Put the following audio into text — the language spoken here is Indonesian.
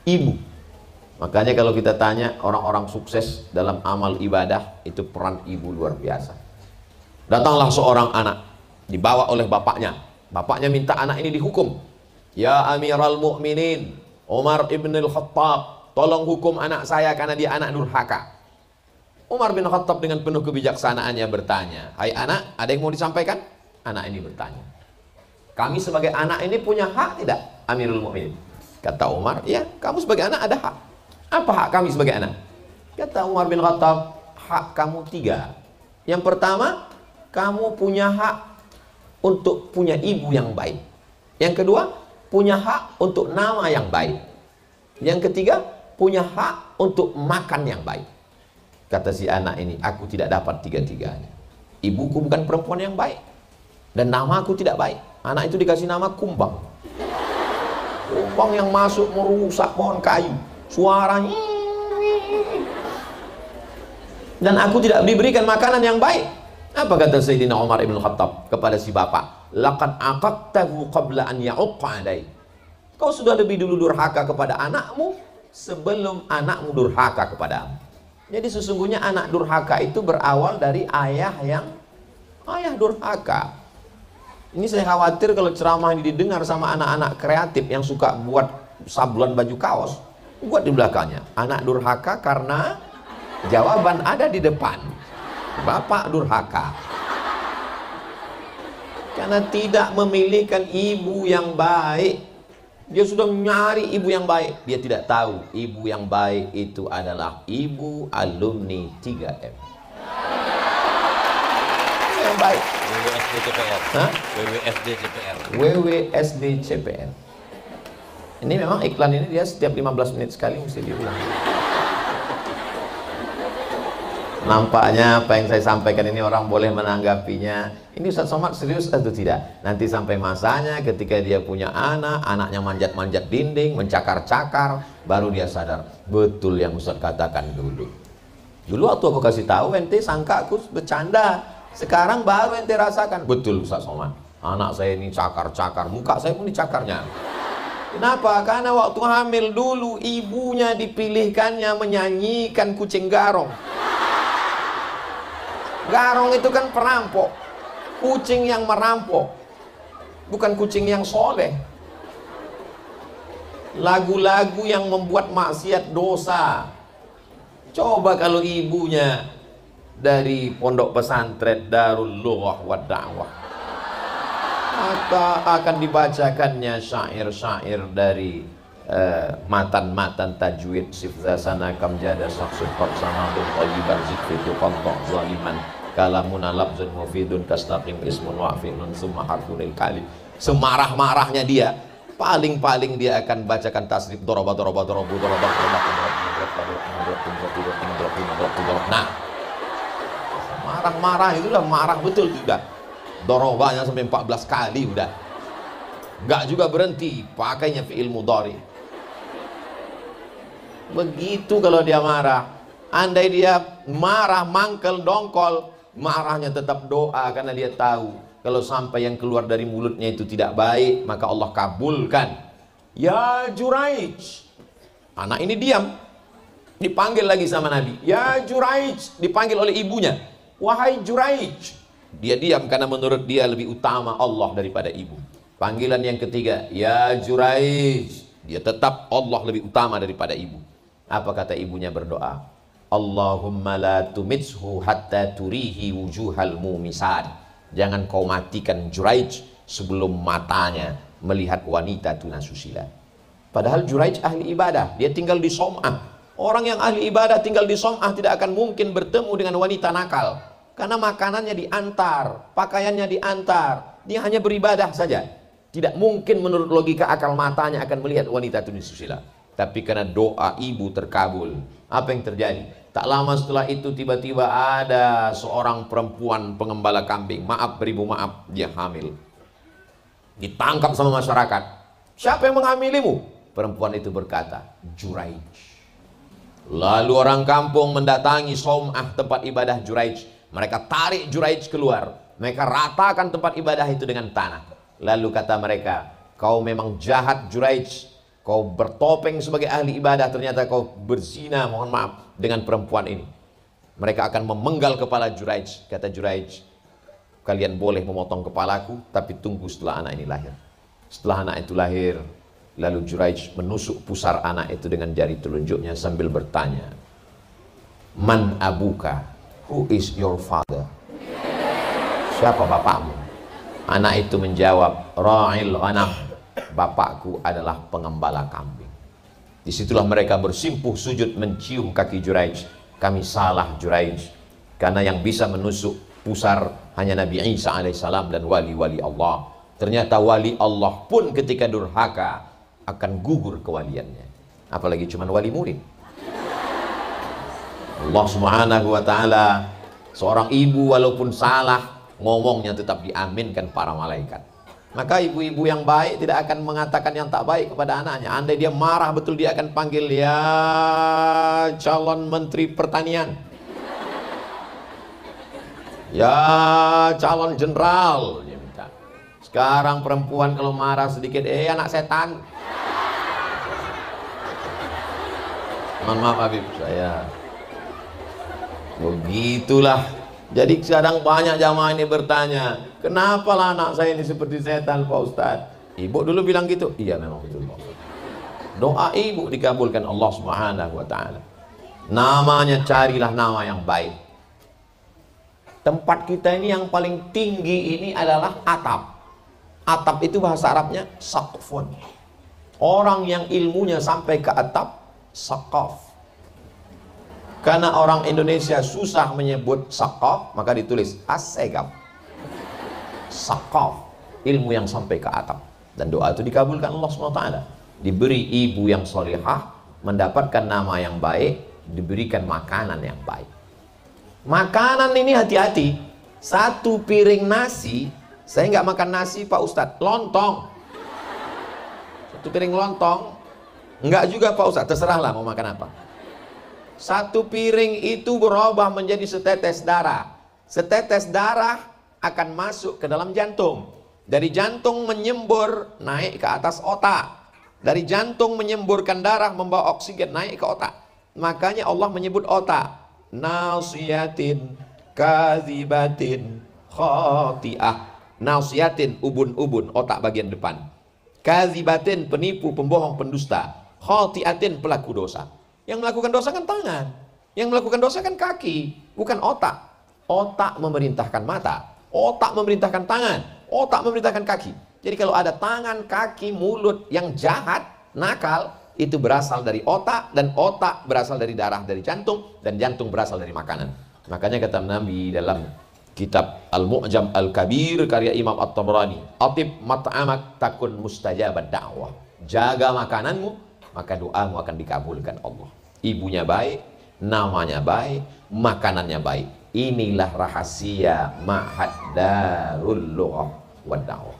ibu. Makanya kalau kita tanya orang-orang sukses dalam amal ibadah, itu peran ibu luar biasa. Datanglah seorang anak, dibawa oleh bapaknya. Bapaknya minta anak ini dihukum. Ya Amiral Mukminin Umar ibn al-Khattab, tolong hukum anak saya karena dia anak durhaka. Umar bin Khattab dengan penuh kebijaksanaannya bertanya, hai anak, ada yang mau disampaikan? Anak ini bertanya, kami sebagai anak ini punya hak tidak, Amirul Mukminin? Kata Umar, ya, kamu sebagai anak ada hak. Apa hak kami sebagai anak? Kata Umar bin Khattab, hak kamu 3. Yang pertama, kamu punya hak untuk punya ibu yang baik. Yang kedua, punya hak untuk nama yang baik. Yang ketiga, punya hak untuk makan yang baik. Kata si anak ini, aku tidak dapat 3-tiganya. Ibuku bukan perempuan yang baik, dan nama aku tidak baik. Anak itu dikasih nama Kumbang. Kumbang yang masuk merusak pohon kayu, suaranya. Dan aku tidak diberikan makanan yang baik. Apa kata Sayyidina Umar ibn Khattab kepada si bapak? Laqad aqaqtahu qabla an ya'uqqa alai. Kau sudah lebih dulu durhaka kepada anakmu sebelum anakmu durhaka kepadamu. Jadi sesungguhnya anak durhaka itu berawal dari ayah durhaka. Ini saya khawatir kalau ceramah ini didengar sama anak-anak kreatif yang suka buat sablon baju kaos, buat di belakangnya anak durhaka karena jawaban ada di depan. Bapak durhaka karena tidak memilihkan ibu yang baik. Dia sudah mencari ibu yang baik, dia tidak tahu ibu yang baik itu adalah ibu alumni 3M. Yang baik. WWSD CPR. Hah? WWSD CPR. WWSD CPR. Ini memang iklan ini dia setiap 15 menit sekali mesti diulang. Nampaknya apa yang saya sampaikan ini orang boleh menanggapinya, ini Ustaz Somad serius atau tidak. Nanti sampai masanya ketika dia punya anak, anaknya manjat-manjat dinding, mencakar-cakar, baru dia sadar, betul yang Ustaz katakan dulu. Dulu waktu aku kasih tahu, ente sangka aku bercanda. Sekarang baru ente rasakan, betul Ustaz Somad, anak saya ini cakar-cakar, muka saya pun dicakarnya. Kenapa? Karena waktu hamil dulu, ibunya dipilihkannya menyanyikan kucing garong. Garong itu kan perampok, kucing yang merampok, bukan kucing yang soleh. Lagu-lagu yang membuat maksiat dosa. Coba kalau ibunya dari pondok pesantren Darul Lughah wa Da'wah, maka akan dibacakannya syair-syair dari matan-matan tajwid, sifzasana kam jada saksud qarsana bin tayyiban zikritu qanto zaliman kalamuna labzun mufidun kastaqim ismun wa'finun summa harfunil kalim. Semarah-marahnya dia, paling-paling dia akan bacakan tasrif doroba. Nah, marah-marah itu udah marah betul juga. Dorobanya sampai 14 kali udah. Enggak juga berhenti, pakainya fi'il mudhari. Begitu kalau dia marah. Andai dia marah, mangkel, dongkol, marahnya tetap doa karena dia tahu kalau sampai yang keluar dari mulutnya itu tidak baik, maka Allah kabulkan. Ya Juraij. Anak ini diam. Dipanggil lagi sama Nabi. Ya Juraij. Dipanggil oleh ibunya. Wahai Juraij. Dia diam karena menurut dia lebih utama Allah daripada ibu. Panggilan yang ketiga. Ya Juraij. Dia tetap Allah lebih utama daripada ibu. Apa kata ibunya berdoa? Allahumma la tumitshu hatta turihi wujuhal mumisad. Jangan kau matikan Juraij sebelum matanya melihat wanita tunasusila. Padahal Juraij ahli ibadah, dia tinggal di Som'ah. Orang yang ahli ibadah tinggal di Som'ah tidak akan mungkin bertemu dengan wanita nakal, karena makanannya diantar, pakaiannya diantar, dia hanya beribadah saja. Tidak mungkin menurut logika akal matanya akan melihat wanita tunasusila. Tapi karena doa ibu terkabul, apa yang terjadi? Tak lama setelah itu tiba-tiba ada seorang perempuan pengembala kambing, maaf beribu maaf, dia hamil. Ditangkap sama masyarakat. Siapa yang menghamilimu? Perempuan itu berkata, Juraij. Lalu orang kampung mendatangi Som'ah, tempat ibadah Juraij. Mereka tarik Juraij keluar. Mereka ratakan tempat ibadah itu dengan tanah. Lalu kata mereka, kau memang jahat Juraij. kau bertopeng sebagai ahli ibadah, ternyata kau berzina, mohon maaf, dengan perempuan ini. Mereka akan memenggal kepala Juraij. Kata Juraij, kalian boleh memotong kepalaku, tapi tunggu setelah anak ini lahir. Setelah anak itu lahir, lalu Juraij menusuk pusar anak itu dengan jari telunjuknya sambil bertanya, Man abuka? Who is your father? Siapa bapakmu? Anak itu menjawab, Ra'il ghanam. Bapakku adalah pengembala kambing. Disitulah mereka bersimpuh sujud mencium kaki Juraij. Kami salah Juraij, karena yang bisa menusuk pusar hanya Nabi Isa alaihissalam dan wali-wali Allah. Ternyata wali Allah pun ketika durhaka akan gugur kewaliannya, apalagi cuma wali murid. Allah subhanahu wa ta'ala, seorang ibu walaupun salah, ngomongnya tetap diaminkan para malaikat. Maka ibu-ibu yang baik tidak akan mengatakan yang tak baik kepada anaknya. Andai dia marah betul, dia akan panggil, ya calon menteri pertanian, ya calon jenderal. Dia minta. Sekarang perempuan kalau marah sedikit, anak setan. Mohon maaf Habib, saya begitulah. Jadi kadang banyak jamaah ini bertanya, kenapa lah anak saya ini seperti setan Pak Ustadz? Ibu dulu bilang gitu. Iya memang betul Pak Ustadz. Doa ibu dikabulkan Allah subhanahu wa ta'ala. Namanya carilah nama yang baik. Tempat kita ini yang paling tinggi ini adalah atap. Atap itu bahasa Arabnya saqfun. Orang yang ilmunya sampai ke atap, saqaf. Karena orang Indonesia susah menyebut saqaf, maka ditulis as-segaf. Saqaf, ilmu yang sampai ke atap. Dan doa itu dikabulkan Allah SWT. Diberi ibu yang solihah, mendapatkan nama yang baik, diberikan makanan yang baik. Makanan ini hati-hati. Satu piring nasi, saya nggak makan nasi Pak Ustadz, lontong. Satu piring lontong, nggak juga Pak Ustadz, terserahlah mau makan apa. Satu piring itu berubah menjadi setetes darah. Setetes darah akan masuk ke dalam jantung. Dari jantung menyembur naik ke atas otak. Dari jantung menyemburkan darah membawa oksigen naik ke otak. Makanya Allah menyebut otak. Nasiyatin, kazibatin, khati'ah. Nasiyatin, ubun-ubun, otak bagian depan. Kazibatin, penipu, pembohong, pendusta. Khati'atin, pelaku dosa. Yang melakukan dosa kan tangan, yang melakukan dosa kan kaki, bukan otak. Otak memerintahkan mata, otak memerintahkan tangan, otak memerintahkan kaki. Jadi kalau ada tangan, kaki, mulut yang jahat, nakal, itu berasal dari otak, dan otak berasal dari darah dari jantung, dan jantung berasal dari makanan. Makanya kata Nabi dalam kitab Al-Mu'jam Al-Kabir karya Imam At-Tabrani, atib mat'amak takun mustajabad da'wah. Jaga makananmu, maka doamu akan dikabulkan Allah. Ibunya baik, namanya baik, makanannya baik. Inilah rahasia Ma'had Darul Lughah wad Da'wah.